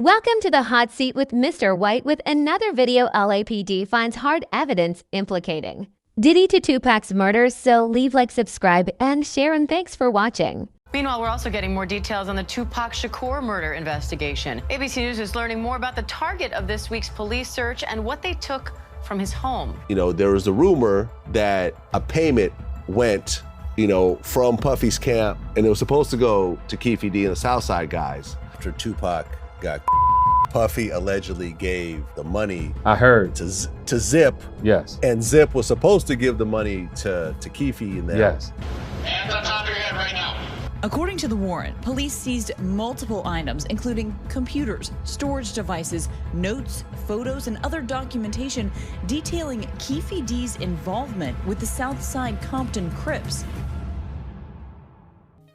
Welcome to the hot seat with Mr. White with another video LAPD finds hard evidence implicating Diddy to Tupac's murder, so leave, like, subscribe, and share, and thanks for watching. Meanwhile, we're also getting more details on the Tupac Shakur murder investigation. ABC News is learning more about the target of this week's police search and what they took from his home. There was a rumor that a payment went, from Puffy's camp, and it was supposed to go to Keefe D and the Southside guys. After Tupac got Puffy allegedly gave the money, I heard, to Zip. Yes. And Zip was supposed to give the money to Keefe and them. Yes. Hands on top of your head right now. According to the warrant, police seized multiple items, including computers, storage devices, notes, photos, and other documentation detailing Keefe D's involvement with the Southside Compton Crips.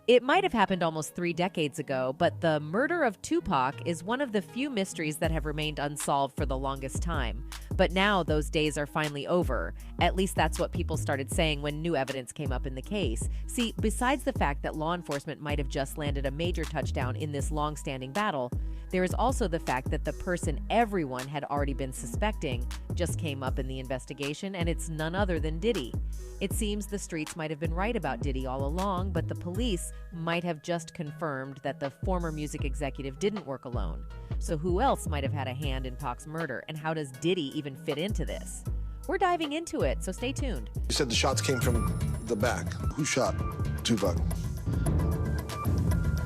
It might have happened almost 3 decades ago, but the murder of Tupac is one of the few mysteries that have remained unsolved for the longest time. But now those days are finally over. At least that's what people started saying when new evidence came up in the case. See, besides the fact that law enforcement might have just landed a major touchdown in this long-standing battle, there is also the fact that the person everyone had already been suspecting just came up in the investigation, and it's none other than Diddy. It seems the streets might have been right about Diddy all along, but the police might have just confirmed that the former music executive didn't work alone. So who else might have had a hand in Pac's murder, and how does Diddy even fit into this? We're diving into it, so stay tuned. You said the shots came from the back. Who shot Tupac?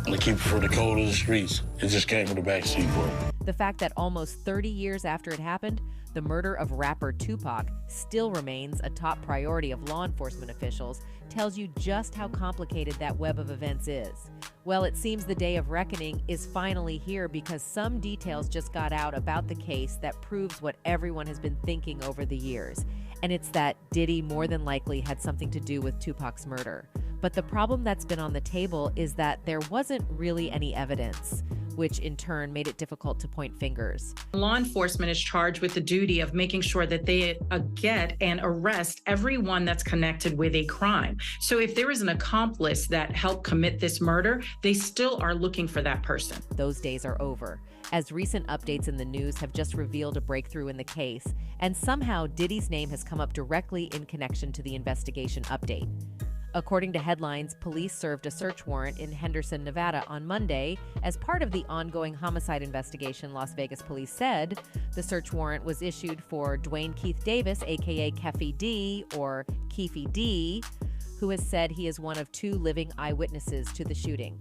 They keep it for the code of the streets. It just came from the back seat for him. The fact that almost 30 years after it happened, the murder of rapper Tupac still remains a top priority of law enforcement officials tells you just how complicated that web of events is. Well, it seems the day of reckoning is finally here because some details just got out about the case that proves what everyone has been thinking over the years. And it's that Diddy more than likely had something to do with Tupac's murder. But the problem that's been on the table is that there wasn't really any evidence, which in turn made it difficult to point fingers. Law enforcement is charged with the duty of making sure that they get and arrest everyone that's connected with a crime. So if there is an accomplice that helped commit this murder, they still are looking for that person. Those days are over, as recent updates in the news have just revealed a breakthrough in the case, and somehow Diddy's name has come up directly in connection to the investigation update. According to headlines, police served a search warrant in Henderson, Nevada on Monday as part of the ongoing homicide investigation, Las Vegas police said. The search warrant was issued for Dwayne Keith Davis, aka Keefe D, or Keefe D, who has said he is one of 2 living eyewitnesses to the shooting.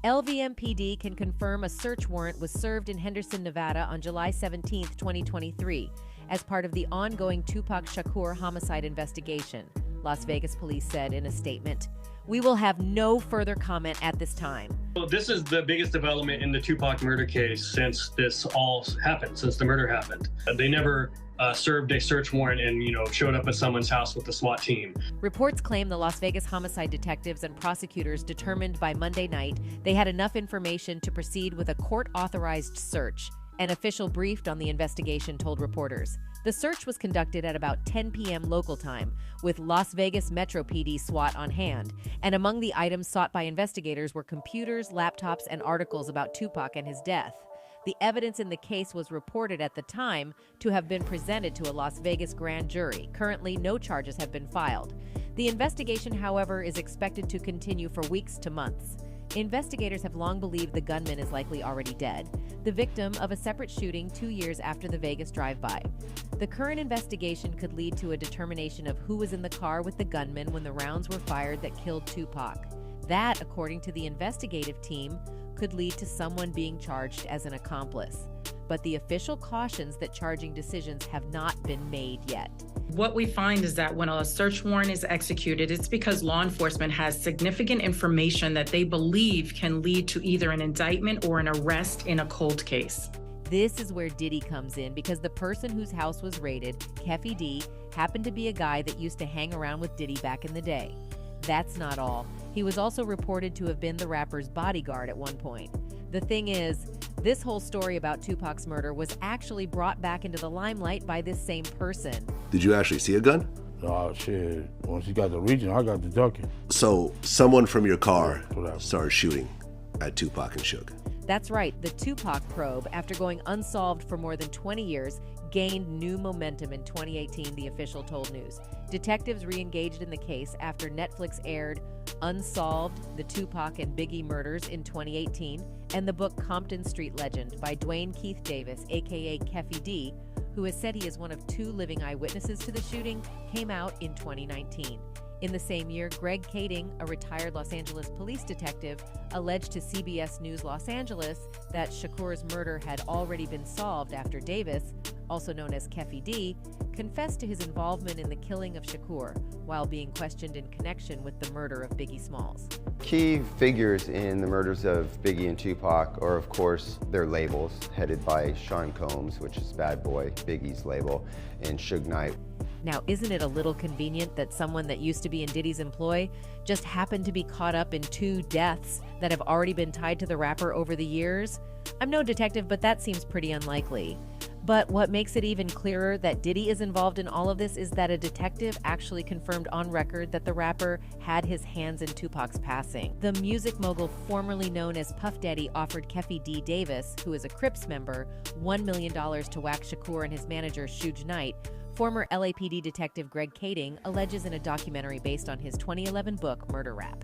LVMPD can confirm a search warrant was served in Henderson, Nevada on July 17, 2023, as part of the ongoing Tupac Shakur homicide investigation. Las Vegas police said in a statement, "We will have no further comment at this time." Well, this is the biggest development in the Tupac murder case since this all happened, since the murder happened. They never served a search warrant and, showed up at someone's house with the SWAT team. Reports claim the Las Vegas homicide detectives and prosecutors determined by Monday night they had enough information to proceed with a court-authorized search. An official briefed on the investigation told reporters. The search was conducted at about 10 p.m. local time, with Las Vegas Metro PD SWAT on hand, and among the items sought by investigators were computers, laptops, and articles about Tupac and his death. The evidence in the case was reported at the time to have been presented to a Las Vegas grand jury. Currently, no charges have been filed. The investigation, however, is expected to continue for weeks to months. Investigators have long believed the gunman is likely already dead, the victim of a separate shooting 2 years after the Vegas drive-by. The current investigation could lead to a determination of who was in the car with the gunman when the rounds were fired that killed Tupac. That, according to the investigative team, could lead to someone being charged as an accomplice. But the official cautions that charging decisions have not been made yet. What we find is that when a search warrant is executed, it's because law enforcement has significant information that they believe can lead to either an indictment or an arrest in a cold case. This is where Diddy comes in because the person whose house was raided, Keefe D, happened to be a guy that used to hang around with Diddy back in the day. That's not all. He was also reported to have been the rapper's bodyguard at one point. The thing is, this whole story about Tupac's murder was actually brought back into the limelight by this same person. Did you actually see a gun? Oh, shit. Once he got the region, I got the ducking. So someone from your car started shooting. at Tupac and Suge. That's right, the Tupac probe, after going unsolved for more than 20 years, gained new momentum in 2018, the official told news. Detectives re-engaged in the case after Netflix aired Unsolved, the Tupac and Biggie Murders in 2018, and the book Compton Street Legend by Dwayne Keith Davis, aka Keffy D, who has said he is one of 2 living eyewitnesses to the shooting, came out in 2019. In the same year, Greg Kading, a retired Los Angeles police detective, alleged to CBS News Los Angeles that Shakur's murder had already been solved after Davis, also known as Keffy D, confessed to his involvement in the killing of Shakur while being questioned in connection with the murder of Biggie Smalls. Key figures in the murders of Biggie and Tupac are, of course, their labels, headed by Sean Combs, which is Bad Boy, Biggie's label, and Suge Knight. Now, isn't it a little convenient that someone that used to be in Diddy's employ just happened to be caught up in 2 deaths that have already been tied to the rapper over the years? I'm no detective, but that seems pretty unlikely. But what makes it even clearer that Diddy is involved in all of this is that a detective actually confirmed on record that the rapper had his hands in Tupac's passing. The music mogul formerly known as Puff Daddy offered Keffy D. Davis, who is a Crips member, $1 million to whack Shakur and his manager Suge Knight. Former LAPD detective Greg Kading alleges in a documentary based on his 2011 book, Murder Rap.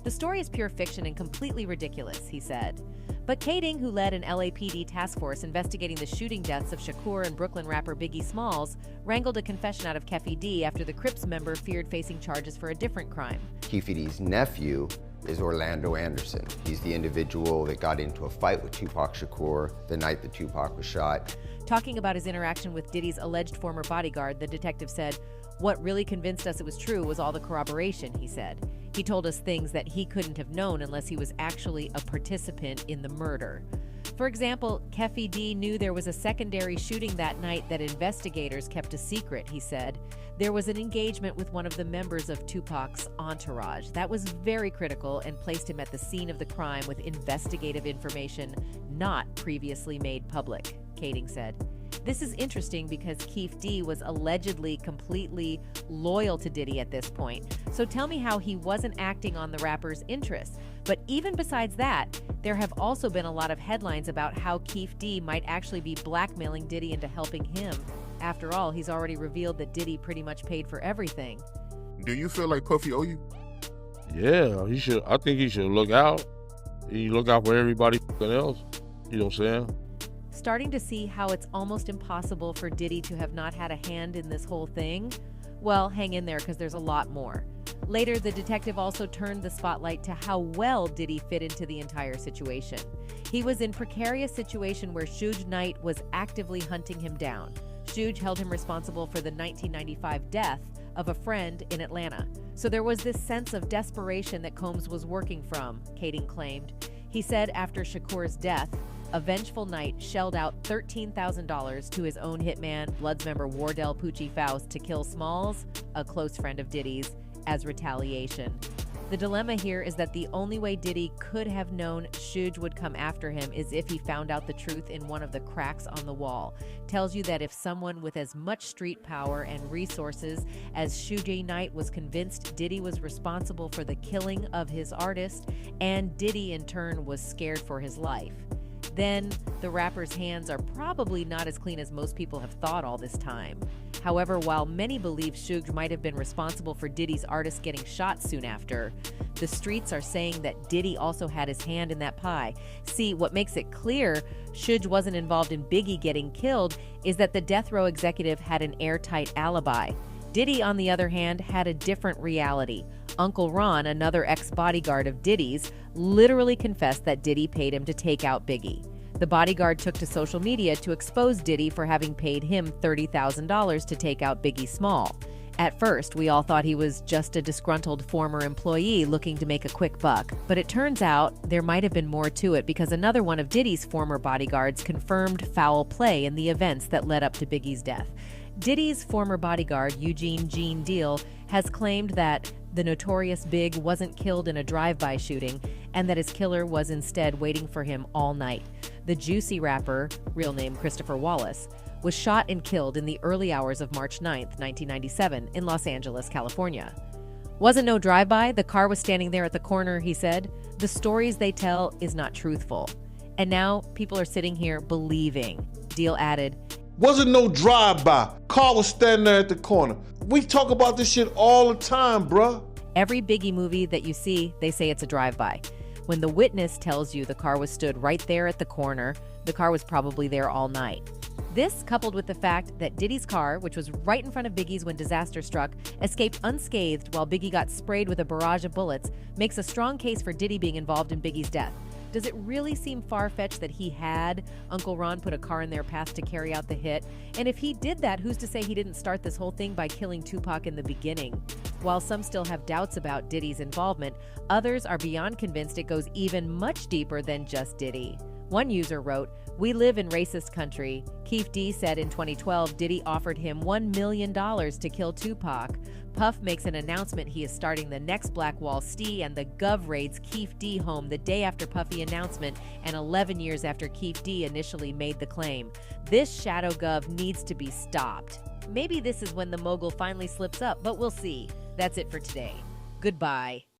The story is pure fiction and completely ridiculous, he said. But Kading, who led an LAPD task force investigating the shooting deaths of Shakur and Brooklyn rapper Biggie Smalls, wrangled a confession out of Keffy D after the Crips member feared facing charges for a different crime. Keffy D's nephew is Orlando Anderson. He's the individual that got into a fight with Tupac Shakur the night that Tupac was shot. Talking about his interaction with Diddy's alleged former bodyguard, the detective said, "What really convinced us it was true was all the corroboration," he said. He told us things that he couldn't have known unless he was actually a participant in the murder. For example, Keffy D knew there was a secondary shooting that night that investigators kept a secret, he said. There was an engagement with one of the members of Tupac's entourage. That was very critical and placed him at the scene of the crime with investigative information not previously made public, Kading said. This is interesting because Keith D was allegedly completely loyal to Diddy at this point. So tell me how he wasn't acting on the rapper's interests. But even besides that, there have also been a lot of headlines about how Keith D might actually be blackmailing Diddy into helping him. After all, he's already revealed that Diddy pretty much paid for everything. Do you feel like Puffy owe you? Yeah, he should. I think he should look out. He look out for everybody else. You know what I'm saying? Starting to see how it's almost impossible for Diddy to have not had a hand in this whole thing? Well, hang in there because there's a lot more. Later, the detective also turned the spotlight to how well Diddy fit into the entire situation. He was in a precarious situation where Suge Knight was actively hunting him down. Suge held him responsible for the 1995 death of a friend in Atlanta. So there was this sense of desperation that Combs was working from, Kading claimed. He said after Shakur's death, a vengeful Knight shelled out $13,000 to his own hitman, Bloods member Wardell Poochie Faust, to kill Smalls, a close friend of Diddy's, as retaliation. The dilemma here is that the only way Diddy could have known Suge would come after him is if he found out the truth in one of the cracks on the wall. Tells you that if someone with as much street power and resources as Suge Knight was convinced Diddy was responsible for the killing of his artist, and Diddy in turn was scared for his life, then the rapper's hands are probably not as clean as most people have thought all this time. However, while many believe Suge might have been responsible for Diddy's artist getting shot soon after, the streets are saying that Diddy also had his hand in that pie. See, what makes it clear Suge wasn't involved in Biggie getting killed is that the death row executive had an airtight alibi. Diddy, on the other hand, had a different reality. Uncle Ron, another ex-bodyguard of Diddy's, literally confessed that Diddy paid him to take out Biggie. The bodyguard took to social media to expose Diddy for having paid him $30,000 to take out Biggie Small. At first, we all thought he was just a disgruntled former employee looking to make a quick buck. But it turns out there might have been more to it because another one of Diddy's former bodyguards confirmed foul play in the events that led up to Biggie's death. Diddy's former bodyguard, Eugene Gene Deal, has claimed that the notorious Big wasn't killed in a drive-by shooting and that his killer was instead waiting for him all night. The Juicy rapper, real name Christopher Wallace, was shot and killed in the early hours of March 9th, 1997 in Los Angeles, California. Wasn't no drive-by. The car was standing there at the corner, he said. The stories they tell is not truthful. And now people are sitting here believing. Deal added, wasn't no drive-by. Car was standing there at the corner. We talk about this shit all the time, bruh. Every Biggie movie that you see, they say it's a drive-by. When the witness tells you the car was stood right there at the corner, the car was probably there all night. This, coupled with the fact that Diddy's car, which was right in front of Biggie's when disaster struck, escaped unscathed while Biggie got sprayed with a barrage of bullets, makes a strong case for Diddy being involved in Biggie's death. Does it really seem far-fetched that he had Uncle Ron put a car in their path to carry out the hit? And if he did that, who's to say he didn't start this whole thing by killing Tupac in the beginning? While some still have doubts about Diddy's involvement, others are beyond convinced it goes even much deeper than just Diddy. One user wrote, "We live in racist country. Keith D said in 2012 Diddy offered him $1 million to kill Tupac. Puff makes an announcement he is starting the next Black Wall St, and the Gov raids Keith D home the day after Puffy announcement and 11 years after Keith D initially made the claim. This shadow Gov needs to be stopped." Maybe this is when the mogul finally slips up, but we'll see. That's it for today. Goodbye.